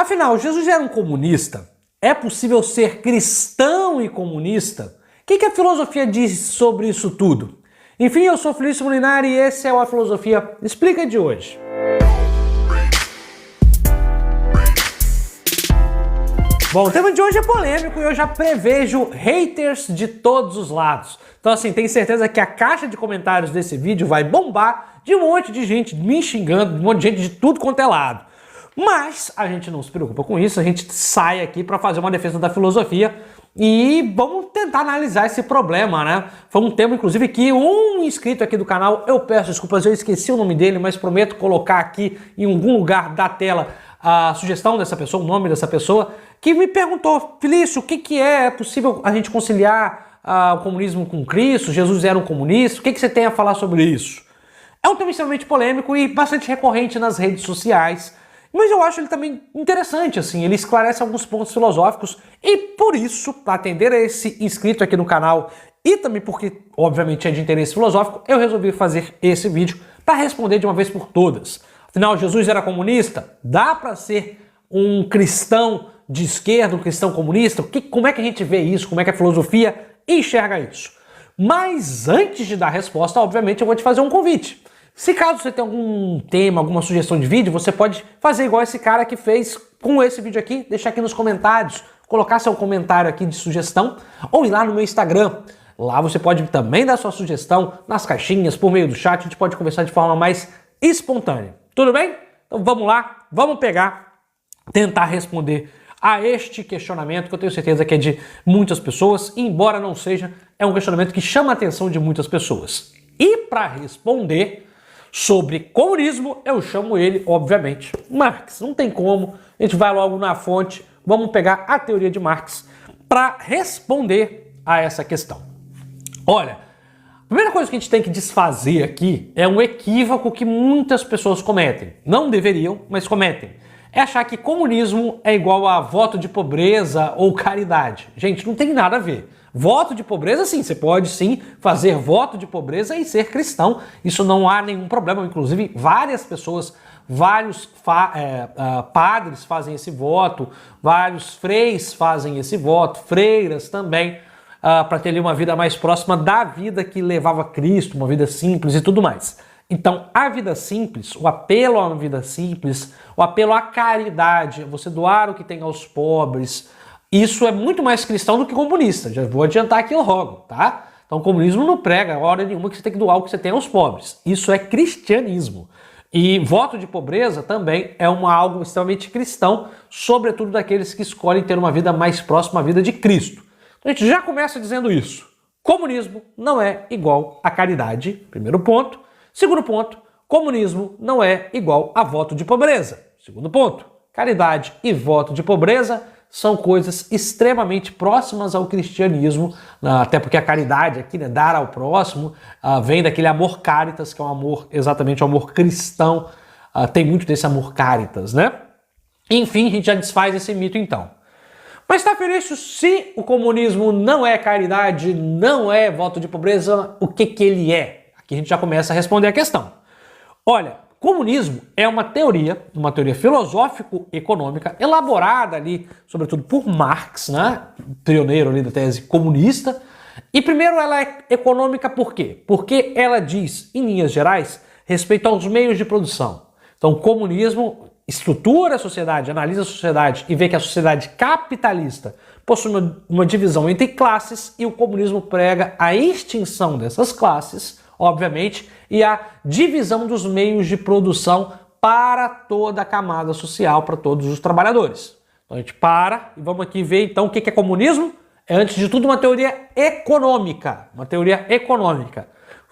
Afinal, Jesus era um comunista? É possível ser cristão e comunista? O que a filosofia diz sobre isso tudo? Enfim, eu sou Felício Molinari e esse é o A Filosofia Explica de hoje. Bom, o tema de hoje é polêmico e eu já prevejo haters de todos os lados. Então assim, tenho certeza que a caixa de comentários desse vídeo vai bombar de um monte de gente me xingando, de um monte de gente de tudo quanto é lado. Mas a gente não se preocupa com isso, a gente sai aqui para fazer uma defesa da filosofia e vamos tentar analisar esse problema, né? Foi um tema, inclusive, que um inscrito aqui do canal, eu peço desculpas, eu esqueci o nome dele, mas prometo colocar aqui em algum lugar da tela a sugestão dessa pessoa, o nome dessa pessoa, que me perguntou: Felício, o que é possível a gente conciliar o comunismo com Cristo? Jesus era um comunista? O que você tem a falar sobre isso? É um tema extremamente polêmico e bastante recorrente nas redes sociais, mas eu acho ele também interessante, assim, ele esclarece alguns pontos filosóficos e por isso, para atender a esse inscrito aqui no canal e também porque, obviamente, é de interesse filosófico, eu resolvi fazer esse vídeo para responder de uma vez por todas. Afinal, Jesus era comunista? Dá para ser um cristão de esquerda, um cristão comunista? Como é que a gente vê isso? Como é que a filosofia enxerga isso? Mas antes de dar a resposta, obviamente, eu vou te fazer um convite. Se caso você tem algum tema, alguma sugestão de vídeo, você pode fazer igual esse cara que fez com esse vídeo aqui, deixar aqui nos comentários, colocar seu comentário aqui de sugestão, ou ir lá no meu Instagram. Lá você pode também dar sua sugestão nas caixinhas, por meio do chat, a gente pode conversar de forma mais espontânea. Tudo bem? Então vamos lá, vamos tentar responder a este questionamento, que eu tenho certeza que é de muitas pessoas, e embora não seja, é um questionamento que chama a atenção de muitas pessoas. E para responder sobre comunismo, eu chamo ele, obviamente, Marx. Não tem como, a gente vai logo na fonte, vamos pegar a teoria de Marx para responder a essa questão. Olha, a primeira coisa que a gente tem que desfazer aqui é um equívoco que muitas pessoas cometem. Não deveriam, mas cometem. É achar que comunismo é igual a voto de pobreza ou caridade. Gente, não tem nada a ver. Voto de pobreza, sim, você pode sim fazer voto de pobreza e ser cristão. Isso não há nenhum problema. Inclusive, várias pessoas, vários padres fazem esse voto, vários freis fazem esse voto, freiras também, para ter ali uma vida mais próxima da vida que levava Cristo, uma vida simples e tudo mais. Então, a vida simples, o apelo a uma vida simples, o apelo à caridade, você doar o que tem aos pobres, isso é muito mais cristão do que comunista. Já vou adiantar aqui logo, tá? Então, o comunismo não prega hora nenhuma que você tem que doar o que você tem aos pobres. Isso é cristianismo. E voto de pobreza também é algo extremamente cristão, sobretudo daqueles que escolhem ter uma vida mais próxima à vida de Cristo. Então, a gente já começa dizendo isso. Comunismo não é igual a caridade, primeiro ponto. Segundo ponto, comunismo não é igual a voto de pobreza. Segundo ponto, caridade e voto de pobreza são coisas extremamente próximas ao cristianismo, até porque a caridade aqui, né, dar ao próximo, vem daquele amor caritas, que é um amor, exatamente o amor cristão, tem muito desse amor caritas, né? Enfim, a gente já desfaz esse mito então. Mas tá, Felício, se o comunismo não é caridade, não é voto de pobreza, o que ele é? Aqui a gente já começa a responder a questão. Olha, comunismo é uma teoria filosófico-econômica elaborada ali, sobretudo por Marx, né? Pioneiro ali da tese comunista. E primeiro ela é econômica por quê? Porque ela diz, em linhas gerais, respeito aos meios de produção. Então o comunismo estrutura a sociedade, analisa a sociedade e vê que a sociedade capitalista possui uma divisão entre classes e o comunismo prega a extinção dessas classes, obviamente, e a divisão dos meios de produção para toda a camada social, para todos os trabalhadores. Então a gente para e vamos aqui ver então o que é comunismo. É, antes de tudo, uma teoria econômica. Uma teoria econômica.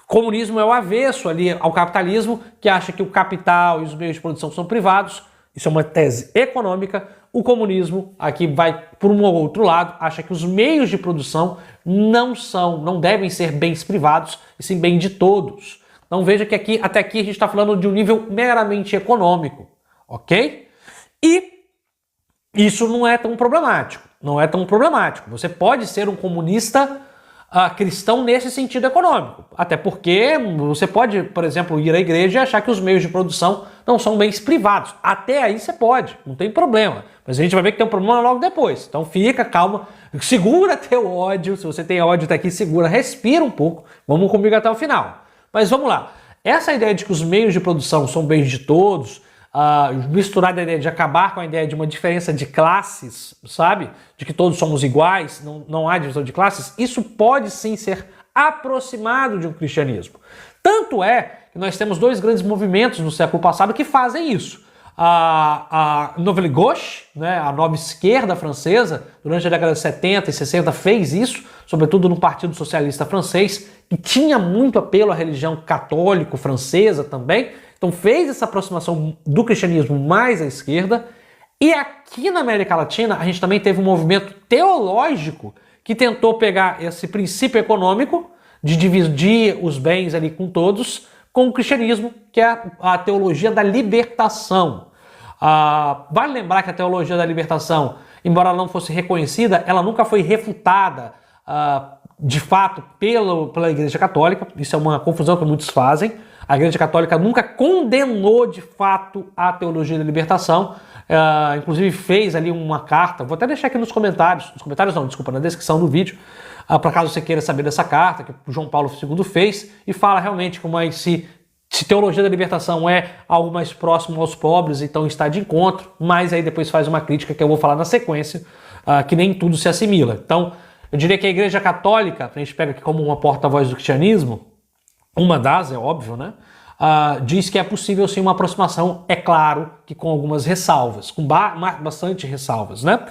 Comunismo é o avesso ali ao capitalismo, que acha que o capital e os meios de produção são privados. Isso é uma tese econômica. O comunismo, aqui vai por um ou outro lado, acha que os meios de produção não devem ser bens privados, e sim bem de todos. Então veja que até aqui a gente está falando de um nível meramente econômico, ok? E isso não é tão problemático, Você pode ser um comunista cristão nesse sentido econômico. Até porque você pode, por exemplo, ir à igreja e achar que os meios de produção não são bens privados. Até aí você pode, não tem problema. Mas a gente vai ver que tem um problema logo depois. Então fica, calma, segura teu ódio. Se você tem ódio até aqui, segura, respira um pouco. Vamos comigo até o final. Mas vamos lá. Essa ideia de que os meios de produção são bens de todos, misturada a ideia de acabar com a ideia de uma diferença de classes, sabe? De que todos somos iguais, não há divisão de classes, isso pode sim ser aproximado de um cristianismo. Tanto é que nós temos dois grandes movimentos no século passado que fazem isso. A Nouvelle Gauche, né, a nova esquerda francesa, durante a década de 70 e 60 fez isso, sobretudo no Partido Socialista Francês, que tinha muito apelo à religião católico francesa também. Então fez essa aproximação do cristianismo mais à esquerda. E aqui na América Latina a gente também teve um movimento teológico que tentou pegar esse princípio econômico de dividir os bens ali com todos com o cristianismo, que é a teologia da libertação. Vale lembrar que a teologia da libertação, embora ela não fosse reconhecida, ela nunca foi refutada de fato pela Igreja Católica. Isso é uma confusão que muitos fazem. A Igreja Católica nunca condenou de fato a teologia da libertação, inclusive fez ali uma carta, vou até deixar aqui nos comentários não, desculpa, na descrição do vídeo, para caso você queira saber dessa carta que o João Paulo II fez, e fala realmente como se teologia da libertação é algo mais próximo aos pobres, então está de encontro, mas aí depois faz uma crítica que eu vou falar na sequência, que nem tudo se assimila. Então, eu diria que a Igreja Católica, a gente pega aqui como uma porta-voz do cristianismo, uma das, é óbvio, né? Diz que é possível sim uma aproximação, é claro que com algumas ressalvas, com bastante ressalvas, né?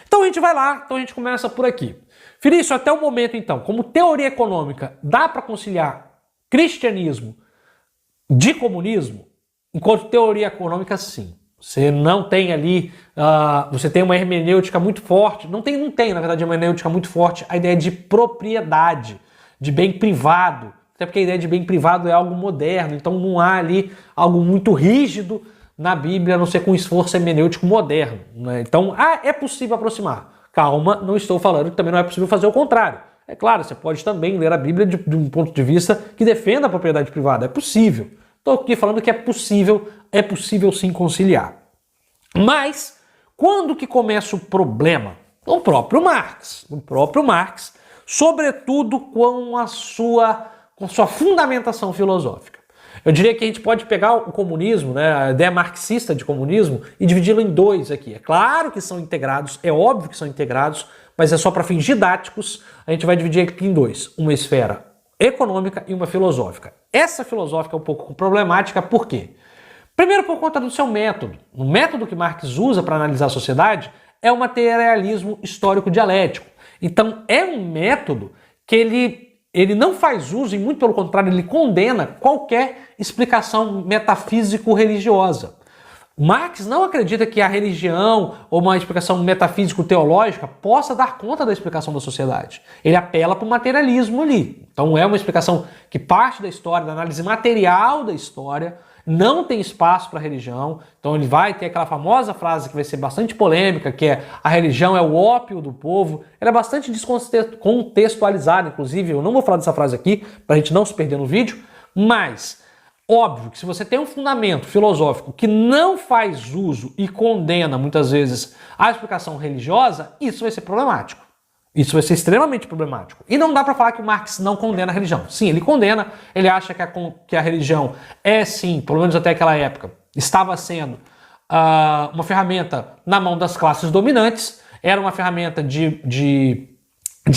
Então a gente vai lá, então a gente começa por aqui. Felício, até o momento então, como teoria econômica, dá para conciliar cristianismo de comunismo? Enquanto teoria econômica, sim. Você não tem ali, você tem uma hermenêutica muito forte, não tem na verdade uma hermenêutica muito forte, a ideia de propriedade, de bem privado, até porque a ideia de bem privado é algo moderno, então não há ali algo muito rígido na Bíblia, a não ser com esforço hermenêutico moderno, né? Então, é possível aproximar. Calma, não estou falando que também não é possível fazer o contrário. É claro, você pode também ler a Bíblia de um ponto de vista que defenda a propriedade privada, é possível. Estou aqui falando que é possível sim conciliar. Mas, quando que começa o problema? O próprio Marx, sobretudo com a sua fundamentação filosófica. Eu diria que a gente pode pegar o comunismo, né, a ideia marxista de comunismo, e dividi-lo em dois aqui. É claro que são integrados, é óbvio que são integrados, mas é só para fins didáticos, a gente vai dividir aqui em dois. Uma esfera econômica e uma filosófica. Essa filosófica é um pouco problemática, por quê? Primeiro por conta do seu método. O método que Marx usa para analisar a sociedade é o materialismo histórico dialético. Então é um método que ele não faz uso, e muito pelo contrário, ele condena qualquer explicação metafísico-religiosa. Marx não acredita que a religião ou uma explicação metafísico-teológica possa dar conta da explicação da sociedade. Ele apela para o materialismo ali. Então é uma explicação que parte da história, da análise material da história, não tem espaço para a religião. Então ele vai ter aquela famosa frase que vai ser bastante polêmica, que é: a religião é o ópio do povo. Ela é bastante descontextualizada, inclusive. Eu não vou falar dessa frase aqui, para a gente não se perder no vídeo, mas óbvio que se você tem um fundamento filosófico que não faz uso e condena muitas vezes a explicação religiosa, isso vai ser problemático. Isso vai ser extremamente problemático. E não dá para falar que o Marx não condena a religião. Sim, ele condena, ele acha que a religião é sim, pelo menos até aquela época, estava sendo uma ferramenta na mão das classes dominantes, era uma ferramenta de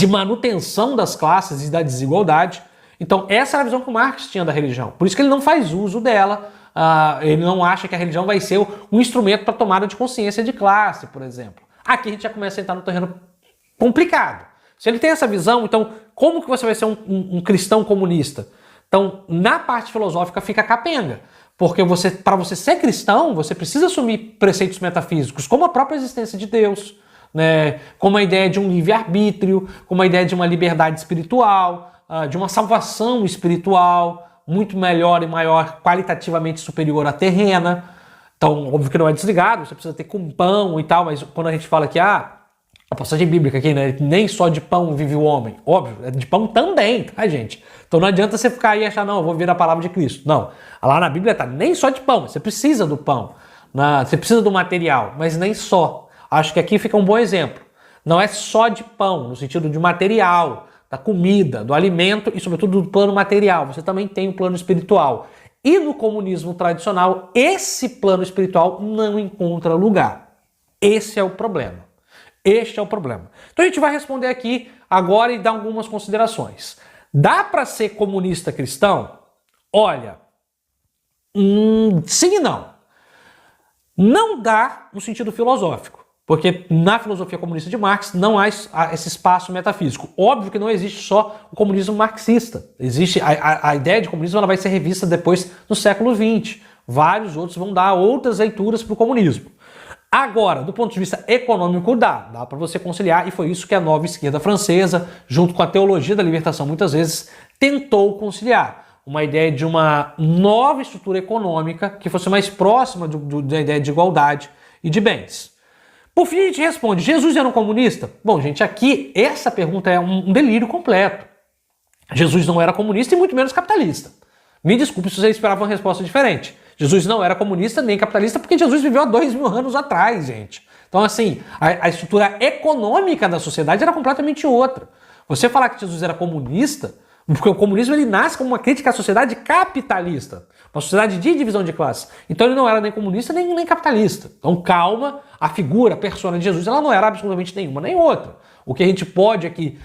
manutenção das classes e da desigualdade. Então essa era a visão que o Marx tinha da religião. Por isso que ele não faz uso dela, ele não acha que a religião vai ser um instrumento para tomada de consciência de classe, por exemplo. Aqui a gente já começa a entrar no terreno complicado. Se ele tem essa visão, então como que você vai ser um cristão comunista? Então, na parte filosófica fica capenga, porque para você ser cristão, você precisa assumir preceitos metafísicos, como a própria existência de Deus, né? Como a ideia de um livre-arbítrio, como a ideia de uma liberdade espiritual, de uma salvação espiritual, muito melhor e maior, qualitativamente superior à terrena. Então, óbvio que não é desligado, você precisa ter com pão e tal, mas quando a gente fala que a passagem bíblica aqui, né? Nem só de pão vive o homem. Óbvio, é de pão também, tá, gente? Então não adianta você ficar aí e achar, não, eu vou viver a palavra de Cristo. Não. Lá na Bíblia tá nem só de pão, você precisa do pão. Você precisa do material, mas nem só. Acho que aqui fica um bom exemplo. Não é só de pão, no sentido de material, da comida, do alimento e, sobretudo, do plano material. Você também tem o plano espiritual. E no comunismo tradicional, esse plano espiritual não encontra lugar. Esse é o problema. Este é o problema. Então a gente vai responder aqui agora e dar algumas considerações. Dá para ser comunista cristão? Olha, sim e não. Não dá no sentido filosófico, porque na filosofia comunista de Marx não há esse espaço metafísico. Óbvio que não existe só o comunismo marxista. Existe a ideia de comunismo, ela vai ser revista depois no século XX. Vários outros vão dar outras leituras para o comunismo. Agora, do ponto de vista econômico, dá para você conciliar, e foi isso que a nova esquerda francesa, junto com a teologia da libertação, muitas vezes tentou conciliar. Uma ideia de uma nova estrutura econômica que fosse mais próxima da ideia de igualdade e de bens. Por fim, a gente responde, Jesus era um comunista? Bom, gente, aqui essa pergunta é um delírio completo. Jesus não era comunista e muito menos capitalista. Me desculpe se você esperava uma resposta diferente. Jesus não era comunista nem capitalista porque Jesus viveu há 2000 anos atrás, gente. Então, assim, a estrutura econômica da sociedade era completamente outra. Você falar que Jesus era comunista, porque o comunismo ele nasce como uma crítica à sociedade capitalista, uma sociedade de divisão de classes. Então ele não era nem comunista nem capitalista. Então calma, a figura, a persona de Jesus, ela não era absolutamente nenhuma nem outra. O que a gente pode aqui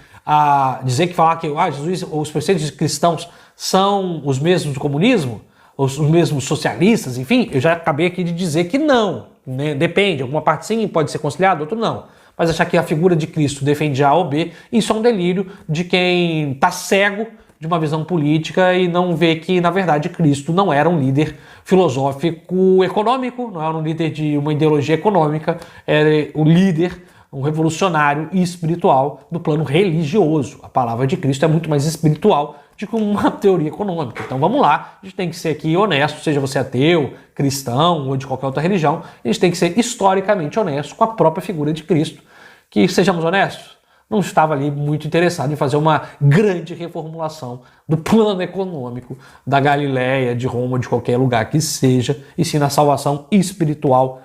dizer que falar que Jesus, os preceitos cristãos são os mesmos do comunismo, os mesmos socialistas, enfim, eu já acabei aqui de dizer que não, né? Depende, alguma parte sim pode ser conciliada, outra não. Mas achar que a figura de Cristo defende A ou B, isso é um delírio de quem está cego de uma visão política e não vê que, na verdade, Cristo não era um líder filosófico econômico, não era um líder de uma ideologia econômica, era o líder, um revolucionário e espiritual do plano religioso. A palavra de Cristo é muito mais espiritual do que uma teoria econômica. Então vamos lá, a gente tem que ser aqui honesto, seja você ateu, cristão ou de qualquer outra religião, a gente tem que ser historicamente honesto com a própria figura de Cristo, que, sejamos honestos, não estava ali muito interessado em fazer uma grande reformulação do plano econômico da Galileia, de Roma, de qualquer lugar que seja, e sim na salvação espiritual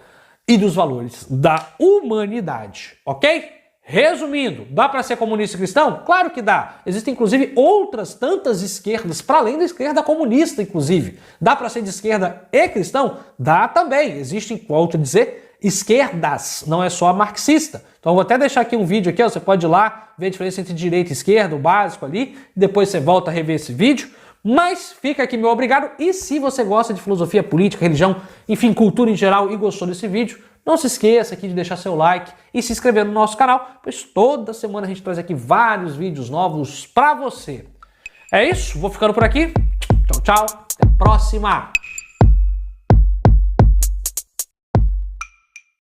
e dos valores da humanidade, ok? Resumindo, dá para ser comunista e cristão? Claro que dá. Existem, inclusive, outras tantas esquerdas, para além da esquerda comunista, inclusive. Dá para ser de esquerda e cristão? Dá também. Existem, volto a dizer, esquerdas, não é só a marxista. Então eu vou até deixar aqui um vídeo aqui, ó, você pode ir lá ver a diferença entre direita e esquerda, o básico ali, e depois você volta a rever esse vídeo. Mas fica aqui meu obrigado, e se você gosta de filosofia política, religião, enfim, cultura em geral e gostou desse vídeo, não se esqueça aqui de deixar seu like e se inscrever no nosso canal, pois toda semana a gente traz aqui vários vídeos novos para você. É isso, vou ficando por aqui. Tchau, tchau, até a próxima!